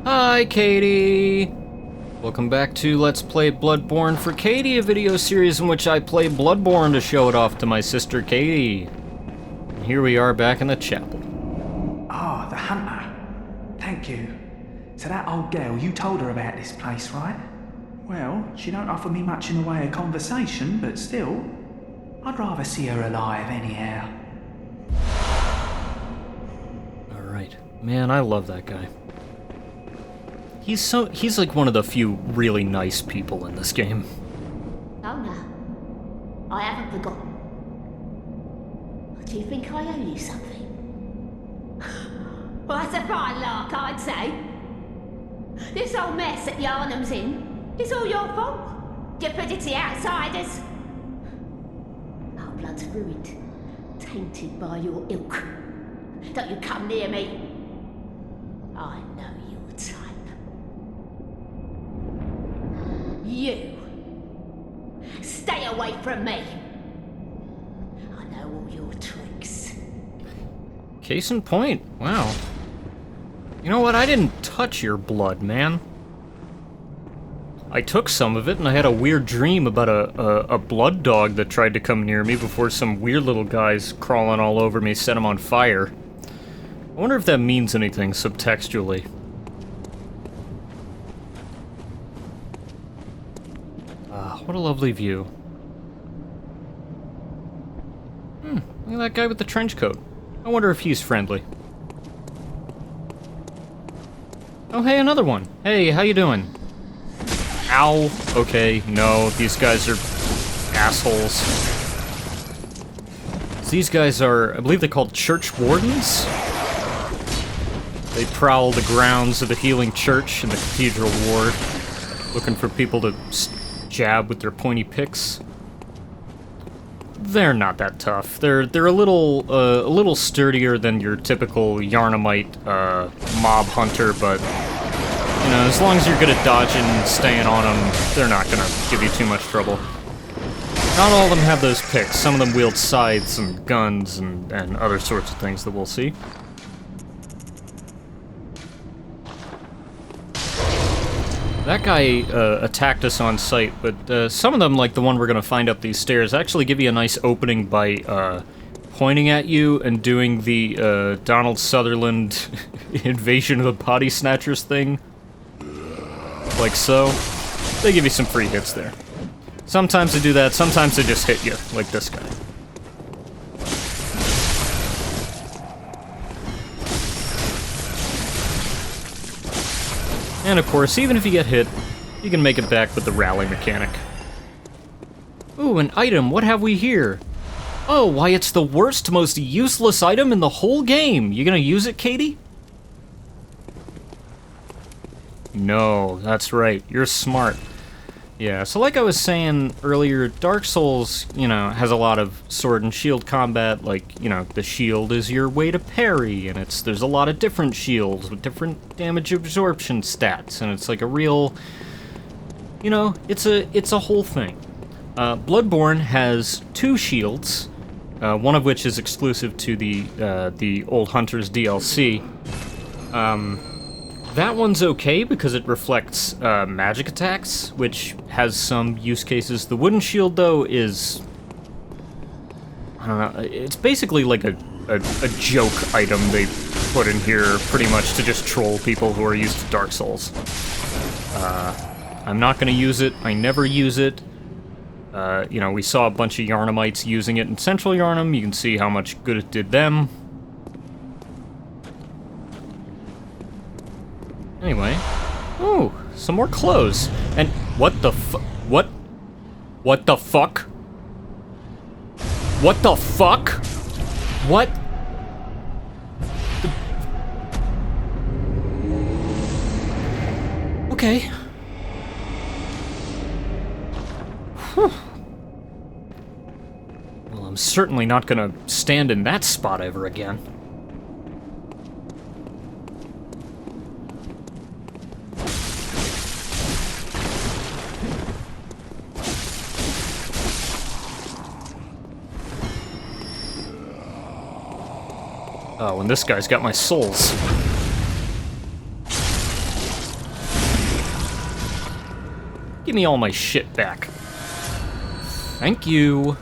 Hi, Katie! Welcome back to Let's Play Bloodborne for Katie, a video series in which I play Bloodborne to show it off to my sister Katie. And here we are back in the chapel. Ah, the hunter. Thank you. So that old girl, you told her about this place, right? Well, she don't offer me much in the way of conversation, but still, I'd rather see her alive anyhow. Alright. Man, I love that guy. He's like one of the few really nice people in this game. Oh no, I haven't forgotten. Do you think I owe you something? Well, that's a fine lark, I'd say. This whole mess that Yarnum's in, it's all your fault. Stupidity outsiders. Our blood's ruined, tainted by your ilk. Don't you come near me. I know your type. You! Stay away from me! I know all your tricks. Case in point. Wow. You know what? I didn't touch your blood, man. I took some of it, and I had a weird dream about a blood dog that tried to come near me before some weird little guys crawling all over me set him on fire. I wonder if that means anything subtextually. What a lovely view. Look at that guy with the trench coat. I wonder if he's friendly. Oh, hey, another one. Hey, how you doing? Ow. Okay, no, these guys are assholes. So these guys are, I believe they're called church wardens? They prowl the grounds of the healing church in the cathedral ward, looking for people to jab with their pointy picks. They're not that tough. They're a little sturdier than your typical Yarnumite mob hunter, but you know, as long as you're good at dodging and staying on them, they're not gonna give you too much trouble. Not all of them have those picks. Some of them wield scythes and guns and other sorts of things that we'll see. That guy attacked us on sight, but some of them, like the one we're going to find up these stairs, actually give you a nice opening by pointing at you and doing the Donald Sutherland invasion of the body snatchers thing. Like so. They give you some free hits there. Sometimes they do that, sometimes they just hit you, like this guy. And of course, even if you get hit, you can make it back with the rally mechanic. Ooh, an item, what have we here? Oh, why it's the worst, most useless item in the whole game. You gonna use it, Katie? No, that's right, you're smart. Yeah, so like I was saying earlier, Dark Souls, you know, has a lot of sword and shield combat, like, you know, the shield is your way to parry, and there's a lot of different shields with different damage absorption stats, and it's like a real, you know, it's a whole thing. Bloodborne has two shields, one of which is exclusive to the Old Hunters DLC. That one's okay because it reflects magic attacks, which has some use cases. The wooden shield, though, is... I don't know, it's basically like a joke item they put in here pretty much to just troll people who are used to Dark Souls. I'm not going to use it. I never use it. You know, we saw a bunch of Yarnumites using it in Central Yarnum. You can see how much good it did them. Anyway. Ooh, some more clothes. And what the what? What the fuck? What the fuck? What? Okay. Whew. Well, I'm certainly not gonna stand in that spot ever again. Oh, and this guy's got my souls. Give me all my shit back. Thank you.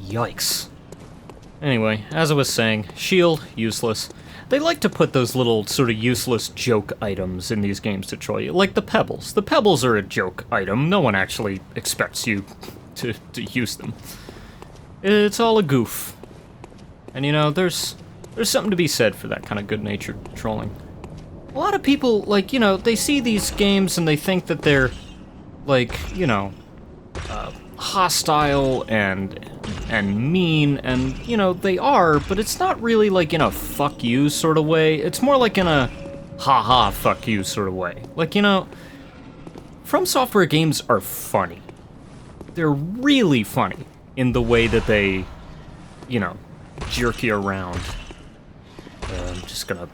Yikes. Anyway, as I was saying, shield, useless. They like to put those little sort of useless joke items in these games to troll you, like the pebbles. The pebbles are a joke item. No one actually expects you to use them. It's all a goof. And you know, there's something to be said for that kind of good-natured trolling. A lot of people, like, you know, they see these games and they think that they're, like, you know, hostile and mean, and, you know, they are, but it's not really like in a fuck you sort of way. It's more like in a haha fuck you sort of way. Like, you know, From Software games are funny. They're really funny in the way that they, you know, jerk you around. I'm just gonna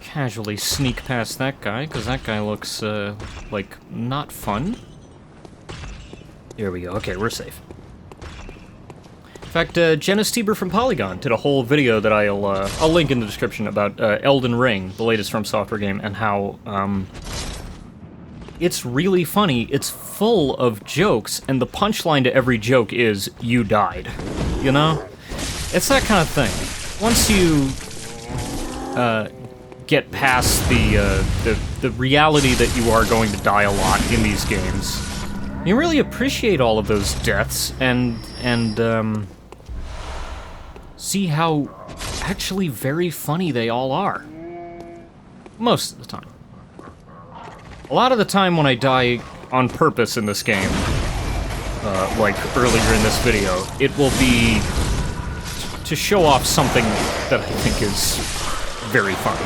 casually sneak past that guy, because that guy looks, like, not fun. There we go. Okay, we're safe. In fact, Jenna Stoeber from Polygon did a whole video that I'll link in the description about Elden Ring, the latest From Software game, and how it's really funny. It's full of jokes, and the punchline to every joke is "you died." You know, it's that kind of thing. Once you get past the reality that you are going to die a lot in these games, you really appreciate all of those deaths and see how actually very funny they all are. Most of the time. A lot of the time when I die on purpose in this game, like earlier in this video, it will be to show off something that I think is very funny.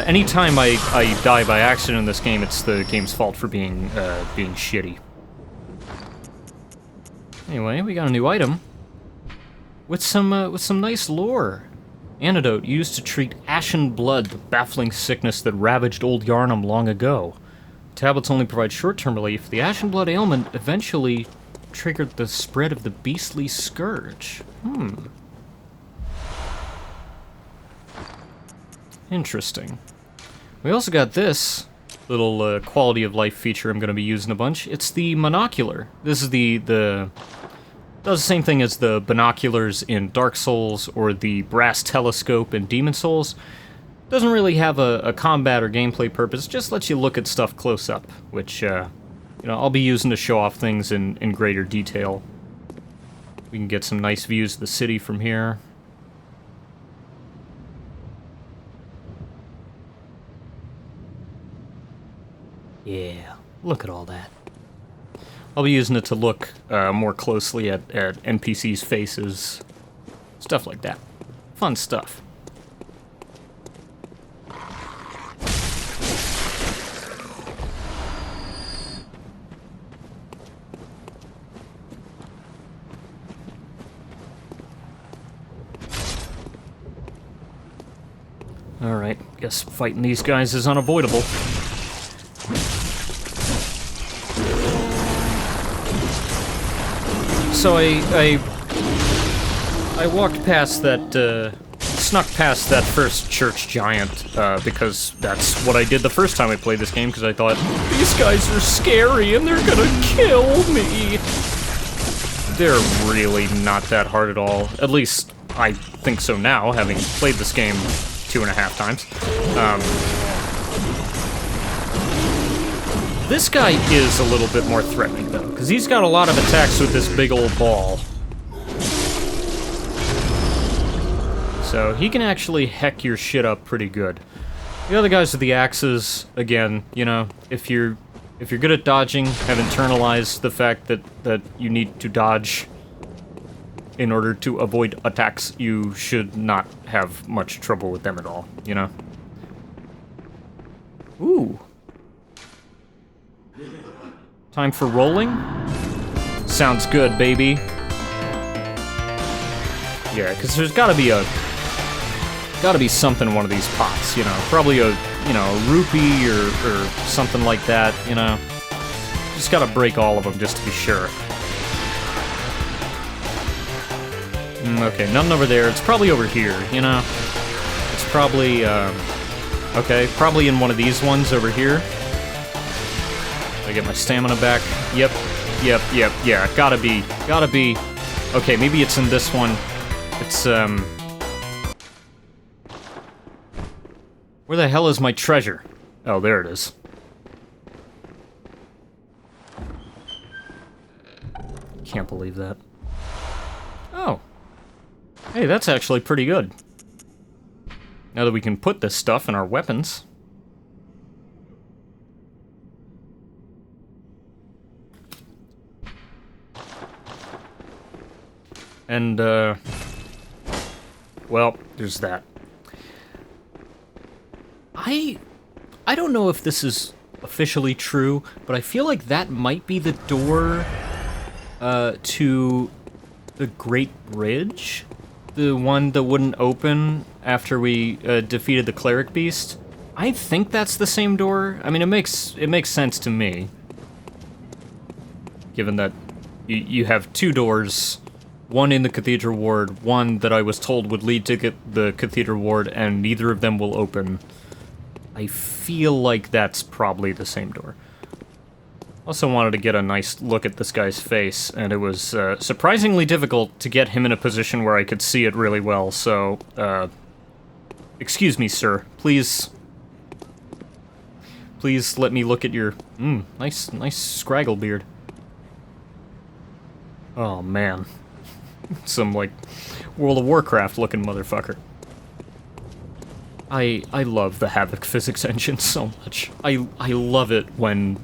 Anytime I die by accident in this game, it's the game's fault for being shitty. Anyway, we got a new item with some nice lore. Antidote used to treat ashen blood, the baffling sickness that ravaged Old Yarnum long ago. Tablets only provide short-term relief. The ashen blood ailment eventually triggered the spread of the beastly scourge. Interesting. We also got this little quality of life feature I'm going to be using a bunch. It's the monocular. This is does the same thing as the binoculars in Dark Souls or the brass telescope in Demon Souls. Doesn't really have a combat or gameplay purpose, just lets you look at stuff close up, which, you know, I'll be using to show off things in greater detail. We can get some nice views of the city from here. Yeah, look at all that. I'll be using it to look more closely at NPCs' faces. Stuff like that. Fun stuff. Alright, guess fighting these guys is unavoidable. So I walked past that, snuck past that first church giant, because that's what I did the first time I played this game, because I thought, these guys are scary and they're gonna kill me. They're really not that hard at all. At least, I think so now, having played this game 2.5 times. This guy is a little bit more threatening, though, because he's got a lot of attacks with this big old ball. So he can actually heck your shit up pretty good. The other guys with the axes, again, you know, if you're good at dodging, have internalized the fact that you need to dodge in order to avoid attacks, you should not have much trouble with them at all, you know? Ooh. Time for rolling? Sounds good, baby. Yeah, because there's gotta be something in one of these pots, you know? Probably a rupee or something like that, you know? Just gotta break all of them just to be sure. Okay, nothing over there. It's probably over here, you know? It's probably, okay, probably in one of these ones over here. I get my stamina back. Yep, yeah, gotta be. Okay, maybe it's in this one. It's, where the hell is my treasure? Oh, there it is. Can't believe that. Oh. Hey, that's actually pretty good. Now that we can put this stuff in our weapons. And, well, there's that. I don't know if this is officially true, but I feel like that might be the door to the Great Bridge, the one that wouldn't open after we defeated the Cleric Beast. I think that's the same door. I mean, it makes sense to me, given that you have two doors, one in the Cathedral Ward, one that I was told would lead to the Cathedral Ward, and neither of them will open. I feel like that's probably the same door. Also wanted to get a nice look at this guy's face, and it was surprisingly difficult to get him in a position where I could see it really well, so, excuse me, sir. Please let me look at your, nice scraggle beard. Oh, man. Some, like, World of Warcraft looking motherfucker. I love the Havoc physics engine so much. I love it when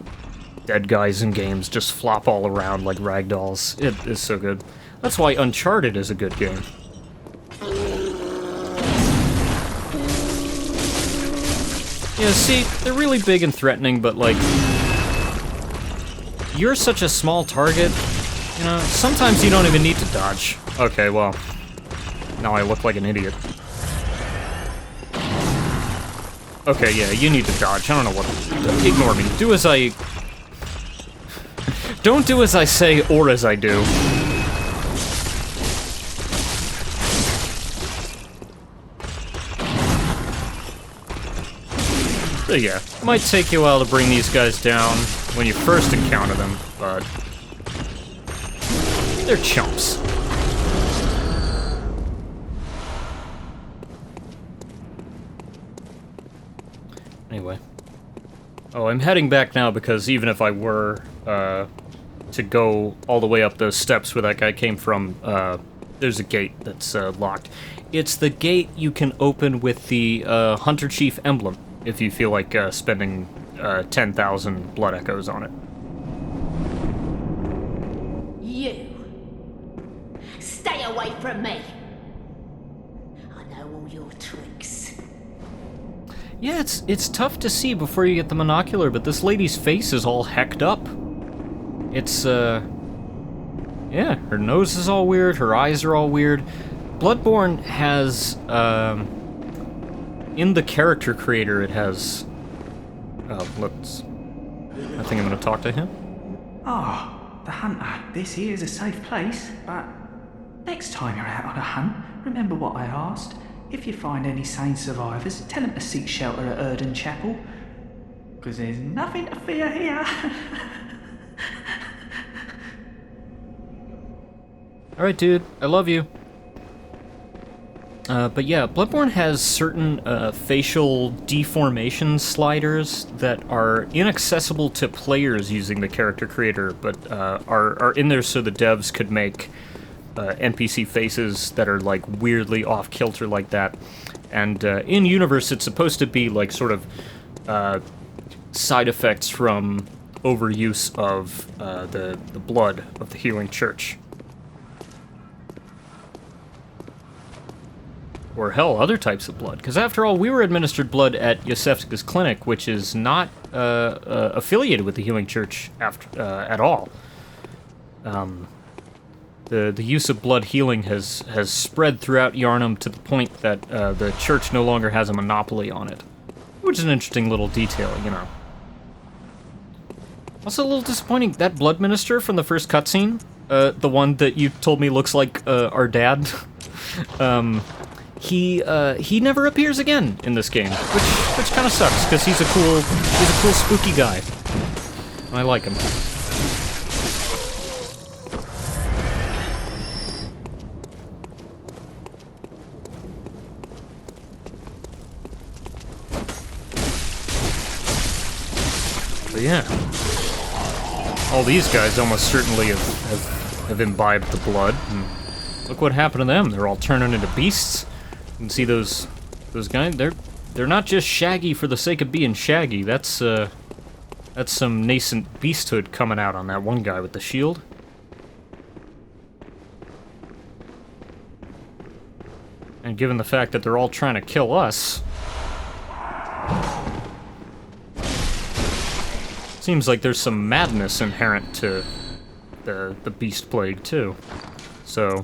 dead guys in games just flop all around like ragdolls. It is so good. That's why Uncharted is a good game. Yeah, see, they're really big and threatening, but like, you're such a small target, you know, sometimes you don't even need to dodge. Okay, well, now I look like an idiot. Okay, yeah, you need to dodge. I don't know what. Ignore me. Do as I. Don't do as I say or as I do. So yeah, it might take you a while to bring these guys down when you first encounter them, but they're chumps. Anyway. Oh, I'm heading back now because even if I were to go all the way up those steps where that guy came from, there's a gate that's locked. It's the gate you can open with the Hunter Chief emblem, if you feel like spending 10,000 blood echoes on it. You! Stay away from me! I know all your tricks. Yeah, it's tough to see before you get the monocular, but this lady's face is all hecked up. It's, yeah, her nose is all weird, her eyes are all weird. Bloodborne has, in the character creator, it has... Oh, let's... I think I'm gonna talk to him. The Hunter. This here is a safe place, but next time you're out on a hunt, remember what I asked. If you find any sane survivors, tell them to seek shelter at Erden Chapel. Because there's nothing to fear here. Alright, dude. I love you. But yeah, Bloodborne has certain facial deformation sliders that are inaccessible to players using the character creator, but are in there so the devs could make NPC faces that are like weirdly off-kilter like that. And in universe, it's supposed to be like sort of side effects from overuse of the blood of the healing church. Or hell, other types of blood. Because after all, we were administered blood at Yosefska's clinic, which is not affiliated with the healing church at all. The use of blood healing has spread throughout Yharnam to the point that the church no longer has a monopoly on it. Which is an interesting little detail, you know. Also a little disappointing, that blood minister from the first cutscene, the one that you told me looks like our dad, he never appears again in this game, which kind of sucks because he's a cool spooky guy. I like him. But yeah, all these guys almost certainly have imbibed the blood. And look what happened to them. They're all turning into beasts. You can see those guys. They're not just shaggy for the sake of being shaggy. That's some nascent beasthood coming out on that one guy with the shield. And given the fact that they're all trying to kill us, seems like there's some madness inherent to the beast plague too. So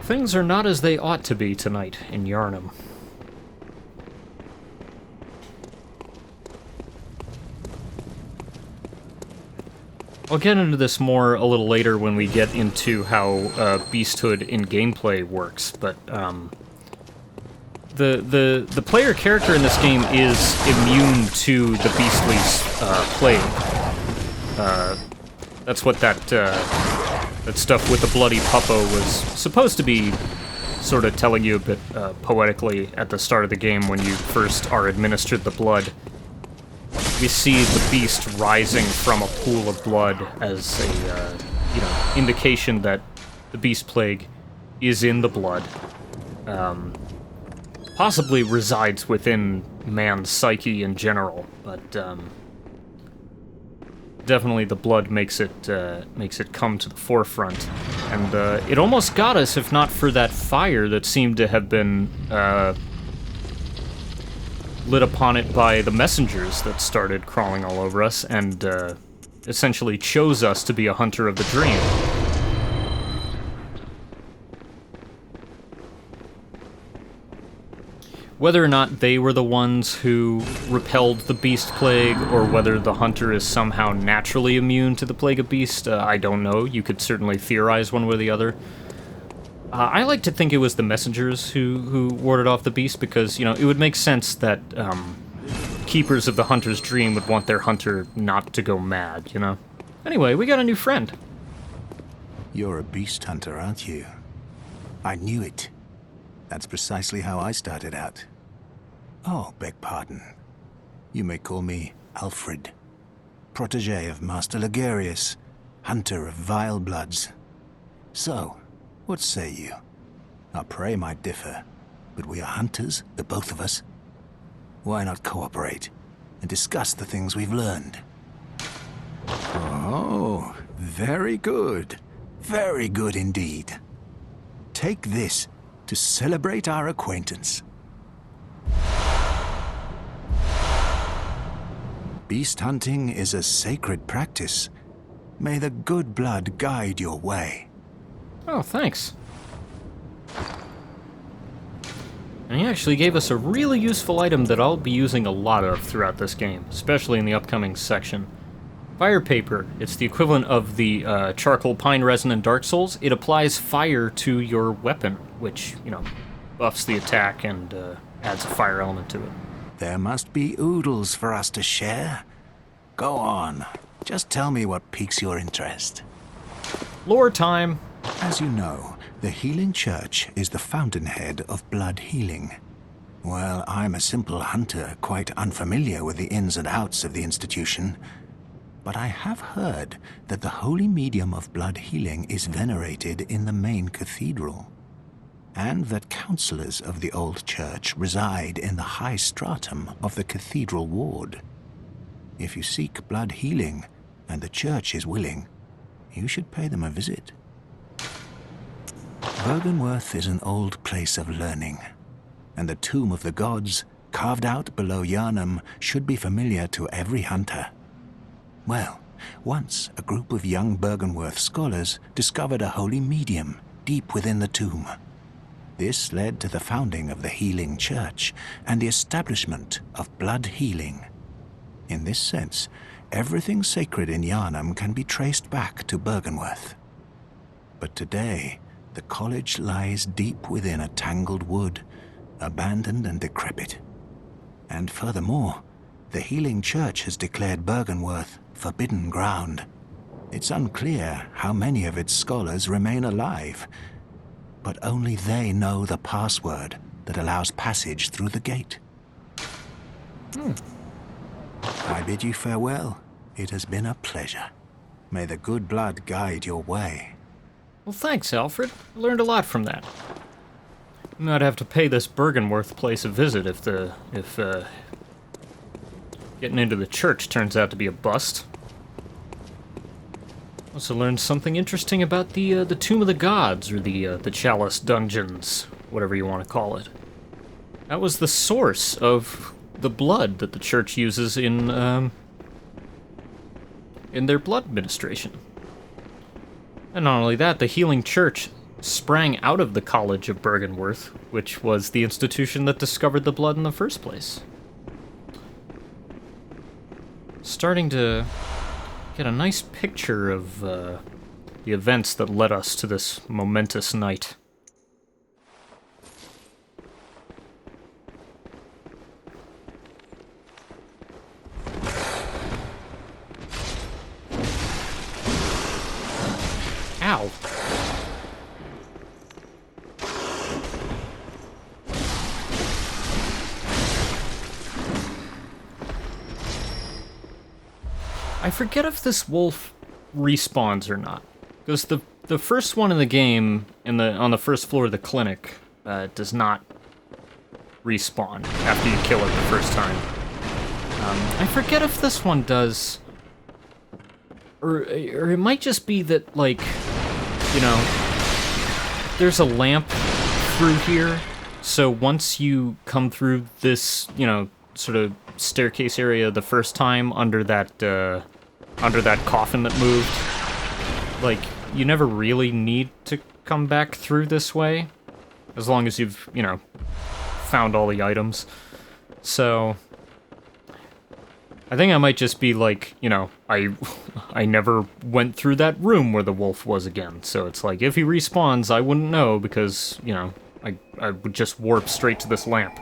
things are not as they ought to be tonight in Yharnam. I'll get into this more a little later when we get into how beasthood in gameplay works, but the player character in this game is immune to the beastly's plague. That's what that stuff with the bloody puppo was supposed to be sort of telling you a bit poetically at the start of the game when you first are administered the blood. We see the beast rising from a pool of blood as a indication that the beast plague is in the blood. Possibly resides within man's psyche in general, but definitely the blood makes it come to the forefront, and it almost got us if not for that fire that seemed to have been lit upon it by the messengers that started crawling all over us and essentially chose us to be a hunter of the dream. Whether or not they were the ones who repelled the beast plague, or whether the hunter is somehow naturally immune to the plague of beast, I don't know. You could certainly theorize one way or the other. I like to think it was the messengers who warded off the beast, because, it would make sense that keepers of the hunter's dream would want their hunter not to go mad, Anyway, we got a new friend. You're a beast hunter, aren't you? I knew it. That's precisely how I started out. Oh, beg pardon. You may call me Alfred, protege of Master Ligarius, hunter of vile bloods. So, what say you? Our prey might differ, but we are hunters, the both of us. Why not cooperate and discuss the things we've learned? Oh, very good. Very good indeed. Take this to celebrate our acquaintance. Beast hunting is a sacred practice. May the good blood guide your way. Oh, thanks. And he actually gave us a really useful item that I'll be using a lot of throughout this game, especially in the upcoming section. Fire paper. It's the equivalent of the charcoal pine resin in Dark Souls. It applies fire to your weapon, which, buffs the attack and adds a fire element to it. There must be oodles for us to share. Go on. Just tell me what piques your interest. Lore time. As you know, the Healing Church is the fountainhead of blood healing. Well, I'm a simple hunter, quite unfamiliar with the ins and outs of the institution. But I have heard that the holy medium of blood healing is venerated in the main cathedral, and that counselors of the old church reside in the high stratum of the cathedral ward. If you seek blood healing, and the church is willing, you should pay them a visit. Byrgenwerth is an old place of learning, and the Tomb of the Gods, carved out below Yharnam, should be familiar to every hunter. Well, once a group of young Byrgenwerth scholars discovered a holy medium deep within the tomb. This led to the founding of the Healing Church and the establishment of blood healing. In this sense, everything sacred in Yarnum can be traced back to Bergenworth. But today, the college lies deep within a tangled wood, abandoned and decrepit. And furthermore, the Healing Church has declared Bergenworth forbidden ground. It's unclear how many of its scholars remain alive, but only they know the password that allows passage through the gate. I bid you farewell. It has been a pleasure. May the good blood guide your way. Well, thanks, Alfred. I learned a lot from that. I might have to pay this Bergenworth place a visit if getting into the church turns out to be a bust. Also learned something interesting about the Tomb of the Gods, or the Chalice Dungeons, whatever you want to call it. That was the source of the blood that the church uses in their blood administration. And not only that, the Healing Church sprang out of the College of Bergenworth, which was the institution that discovered the blood in the first place. Starting to get a nice picture of the events that led us to this momentous night. Ow. I forget if this wolf respawns or not, because the first one in the game on the first floor of the clinic does not respawn after you kill it the first time. I forget if this one does, or it might just be that, like, you know, there's a lamp through here, so once you come through this, you know, sort of staircase area the first time under that coffin that moved, like, you never really need to come back through this way, as long as you've, you know, found all the items. So I think I might just be like, you know, I never went through that room where the wolf was again, so it's like, if he respawns, I wouldn't know, because, you know, I would just warp straight to this lamp.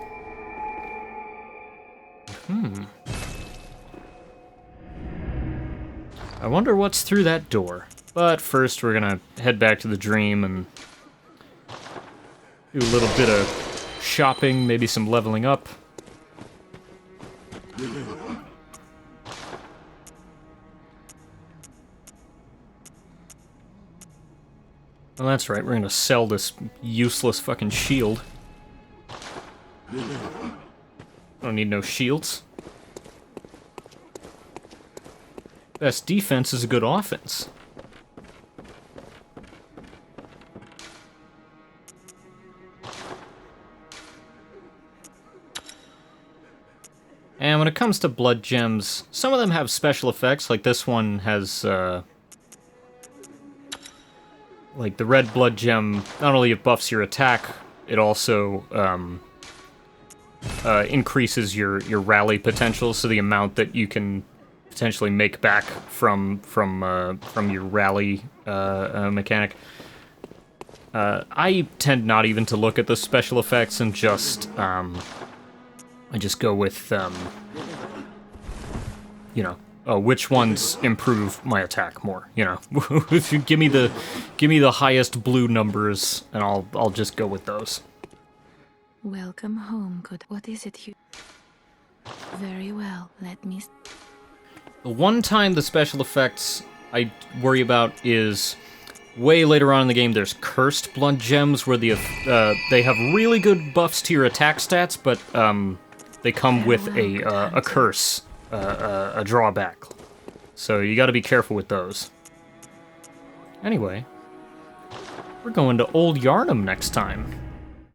I wonder what's through that door. But first, we're gonna head back to the dream and do a little bit of shopping, maybe some leveling up. Well, that's right, we're gonna sell this useless fucking shield. Don't need no shields. Best defense is a good offense. And when it comes to blood gems, some of them have special effects, like this one has, like the red blood gem, not only it buffs your attack, it also increases your rally potential, so the amount that you can potentially make back from your rally mechanic. I tend not even to look at the special effects and just I just go with you know, which ones improve my attack more. You know, if you give me the highest blue numbers, and I'll just go with those. Welcome home, good. What is it you... Very well, let me... The one time the special effects I worry about is way later on in the game. There's cursed blood gems where they have really good buffs to your attack stats, but they come with a curse, a drawback. So you got to be careful with those. Anyway, we're going to Old Yarnum next time.